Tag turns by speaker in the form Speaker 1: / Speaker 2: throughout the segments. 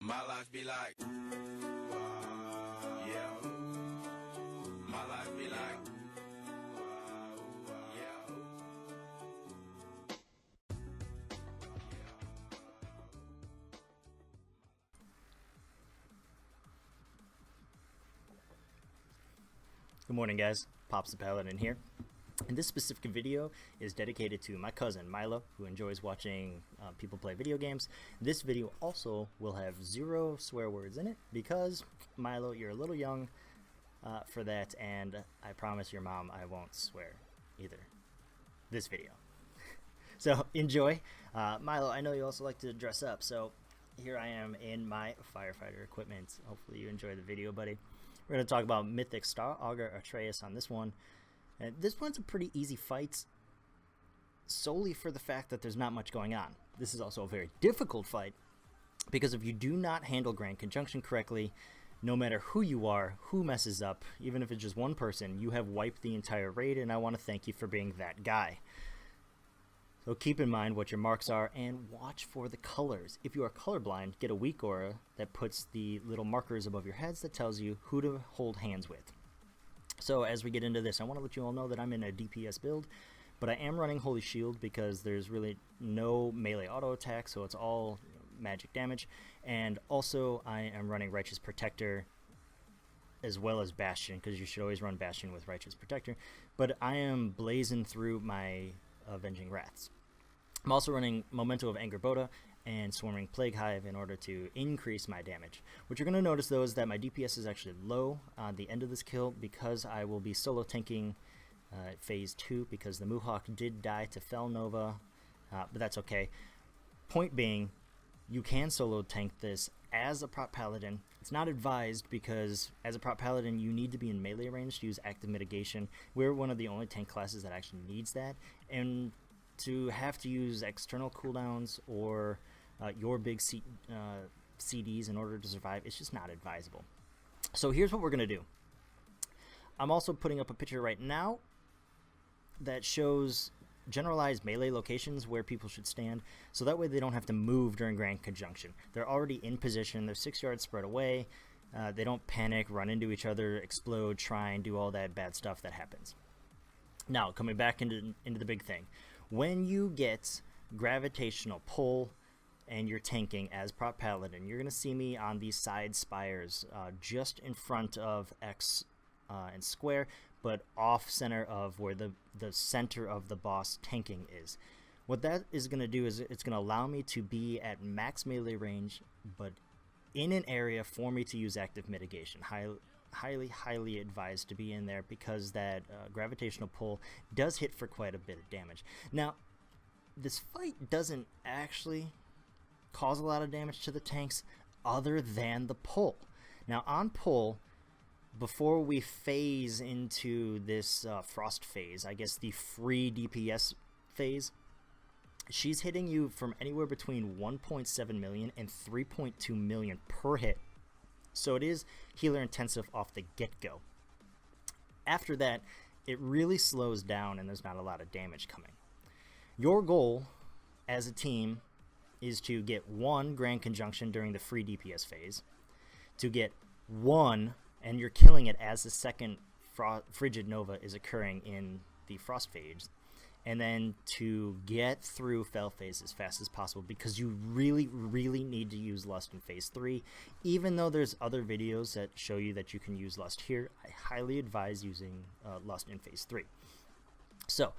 Speaker 1: My life be like, yeah. My life be like, yeah.
Speaker 2: Good morning, guys. Pops the Paladin here. And this specific video is dedicated to my cousin Milo, who enjoys watching people play video games. This video also will have 0 swear words in it because, Milo, you're a little young for that, and I promise your mom I won't swear either. This video. So enjoy. Milo, I know you also like to dress up, so here I am in my firefighter equipment. Hopefully you enjoy the video, buddy. We're going to talk about Mythic Star Augur Atreus on this one. And this one's a pretty easy fight, solely for the fact that there's not much going on. This is also a very difficult fight, because if you do not handle Grand Conjunction correctly, no matter who you are, who messes up, even if it's just one person, you have wiped the entire raid, and I want to thank you for being that guy. So keep in mind what your marks are, and watch for the colors. If you are colorblind, get a weak aura that puts the little markers above your heads that tells you who to hold hands with. So as we get into this, I want to let you all know that I'm in a DPS build, but I am running Holy Shield because there's really no melee auto attack, so it's all magic damage. And also I am running Righteous Protector as well as Bastion, because you should always run Bastion with Righteous Protector. But I am blazing through my Avenging Wraths. I'm also running Memento of Angerboda and Swarming Plague Hive in order to increase my damage. What you're going to notice though is that my DPS is actually low on the end of this kill because I will be solo tanking phase 2 because the Mohawk did die to Fel Nova, but that's okay. Point being, you can solo tank this as a Prot Paladin. It's not advised because as a Prot Paladin you need to be in melee range to use active mitigation. We're one of the only tank classes that actually needs that, and to have to use external cooldowns or your big CDs in order to survive, it's just not advisable. So here's what we're going to do. I'm also putting up a picture right now that shows generalized melee locations where people should stand, so that way they don't have to move during Grand Conjunction. They're already in position, they're 6 yards spread away, they don't panic, run into each other, explode, try and do all that bad stuff that happens. Now, coming back into the big thing. When you get gravitational pull and you're tanking as Prot Paladin, you're going to see me on these side spires just in front of X and square, but off center of where the center of the boss tanking is. What that is going to do is it's going to allow me to be at max melee range, but in an area for me to use active mitigation. Highly advised to be in there because that gravitational pull does hit for quite a bit of damage. Now, this fight doesn't actually cause a lot of damage to the tanks other than the pull. Now, on pull, before we phase into this frost phase, I guess the free DPS phase, she's hitting you from anywhere between 1.7 million and 3.2 million per hit. So it is healer intensive off the get-go. After that, it really slows down and there's not a lot of damage coming. Your goal as a team is to get 1 Grand Conjunction during the free DPS phase, to get 1, and you're killing it as the second Frigid Nova is occurring in the Frost phase, and then to get through Fel phase as fast as possible, because you really need to use Lust in phase 3. Even though there's other videos that show you that you can use Lust here, I highly advise using Lust in phase 3. So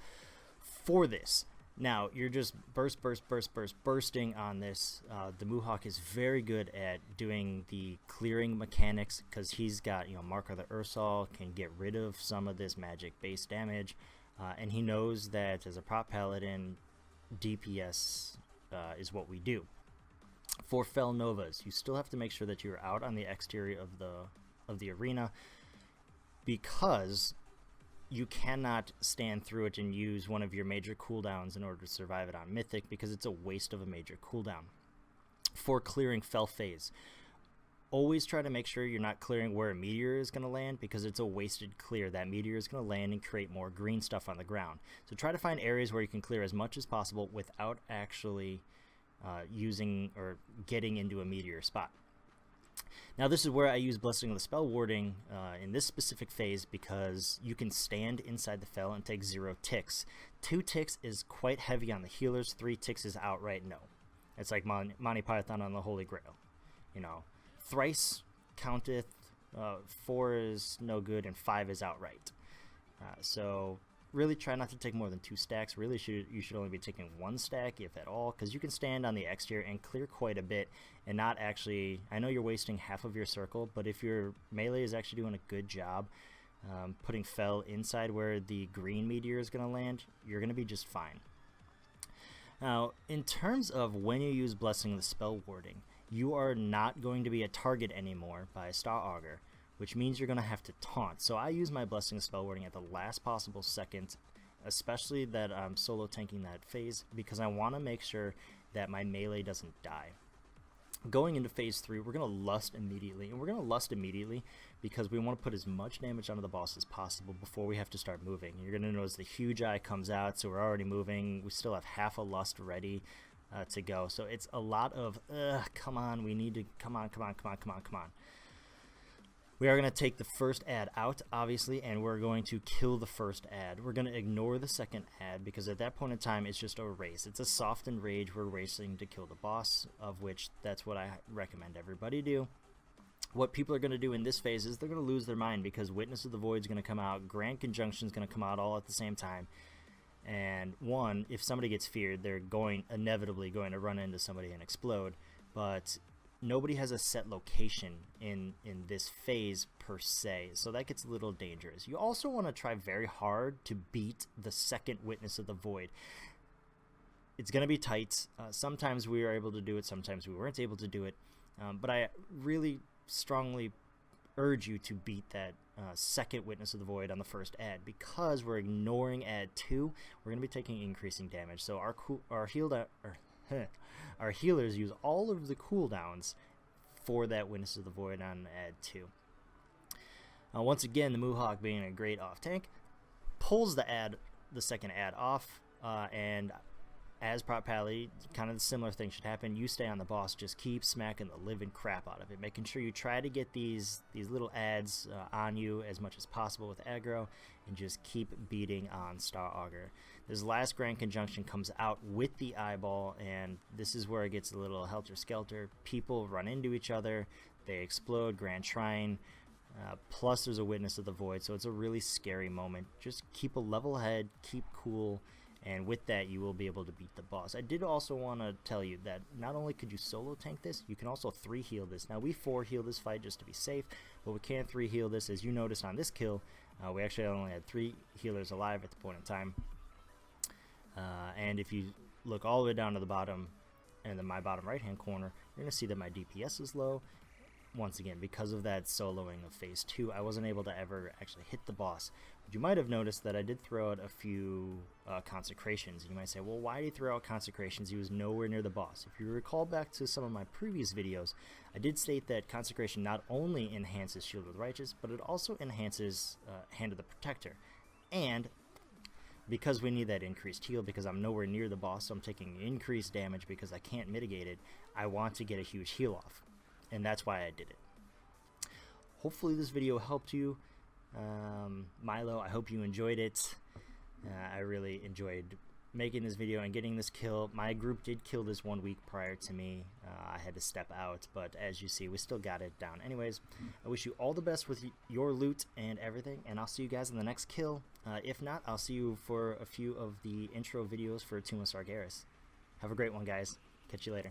Speaker 2: for this, now you're just bursting on this. The Mohawk is very good at doing the clearing mechanics because he's got, Mark of the Ursal, can get rid of some of this magic base damage. And he knows that as a Prot Paladin, DPS is what we do. For Fel Novas, you still have to make sure that you're out on the exterior of the arena, because you cannot stand through it and use one of your major cooldowns in order to survive it on Mythic, because it's a waste of a major cooldown. For clearing Fel phase, always try to make sure you're not clearing where a meteor is going to land, because it's a wasted clear. That meteor is going to land and create more green stuff on the ground. So try to find areas where you can clear as much as possible without actually using or getting into a meteor spot. Now this is where I use Blessing of the Spell Warding in this specific phase, because you can stand inside the fel and take 0 ticks. 2 ticks is quite heavy on the healers, 3 ticks is outright no. It's like Monty Python on the Holy Grail. You know, thrice counteth, 4 is no good, and 5 is outright. So really try not to take more than 2 stacks. Really you should only be taking 1 stack, if at all, because you can stand on the X tier and clear quite a bit and not actually, I know you're wasting half of your circle, but if your melee is actually doing a good job putting fel inside where the green meteor is going to land, you're going to be just fine. Now, in terms of when you use Blessing of the Spell Warding, you are not going to be a target anymore by Star Augur, which means you're going to have to taunt. So I use my Blessing of Spell Warding at the last possible second, especially that I'm solo tanking that phase, because I want to make sure that my melee doesn't die. Going into phase 3, we're going to lust immediately, and we're going to lust immediately because we want to put as much damage onto the boss as possible before we have to start moving. You're going to notice the huge eye comes out, so we're already moving. We still have half a lust ready to go, so it's a lot of come on, we need to come on. We are going to take the first ad out, obviously, and we're going to kill the first ad. We're going to ignore the second ad because at that point in time, it's just a race. It's a softened rage. We're racing to kill the boss, of which that's what I recommend everybody do. What people are going to do in this phase is they're going to lose their mind because Witness of the Void is going to come out, Grand Conjunction is going to come out all at the same time. And one, if somebody gets feared, they're inevitably going to run into somebody and explode. But nobody has a set location in this phase per se, so that gets a little dangerous. You also want to try very hard to beat the second Witness of the Void. It's going to be tight. Sometimes we were able to do it, sometimes we weren't able to do it, but I really strongly urge you to beat that second Witness of the Void on the first ad, because we're ignoring ad 2. We're going to be taking increasing damage, so our healers use all of the cooldowns for that Witness of the Void on ad 2. Once again, the Mohawk, being a great off tank, pulls the second ad off, and as Prot Paly, kind of the similar thing should happen. You stay on the boss, just keep smacking the living crap out of it, making sure you try to get these little ads on you as much as possible with aggro, and just keep beating on Star Augur. This last Grand Conjunction comes out with the eyeball, and this is where it gets a little helter-skelter. People run into each other, they explode, Grand Shrine, plus there's a Witness of the Void, so it's a really scary moment. Just keep a level head, keep cool, and with that you will be able to beat the boss. I did also want to tell you that not only could you solo tank this, you can also 3 heal this. Now we 4 heal this fight just to be safe, but we can 3 heal this. As you noticed on this kill, we actually only had 3 healers alive at the point in time. And if you look all the way down to the bottom, and then my bottom right hand corner, you're going to see that my DPS is low. Once again, because of that soloing of phase 2, I wasn't able to ever actually hit the boss. But you might have noticed that I did throw out a few consecrations. You might say, well, why did he throw out consecrations? He was nowhere near the boss. If you recall back to some of my previous videos, I did state that consecration not only enhances Shield of the Righteous, but it also enhances Hand of the Protector. And because we need that increased heal, because I'm nowhere near the boss, so I'm taking increased damage because I can't mitigate it, I want to get a huge heal off. And that's why I did it. Hopefully this video helped you. Milo, I hope you enjoyed it. I really enjoyed making this video and getting this kill. My group did kill this 1 week prior to me. I had to step out, but as you see, we still got it down. Anyways, I wish you all the best with your loot and everything, and I'll see you guys in the next kill. If not, I'll see you for a few of the intro videos for Tomb of Sargeras. Have a great one, guys. Catch you later.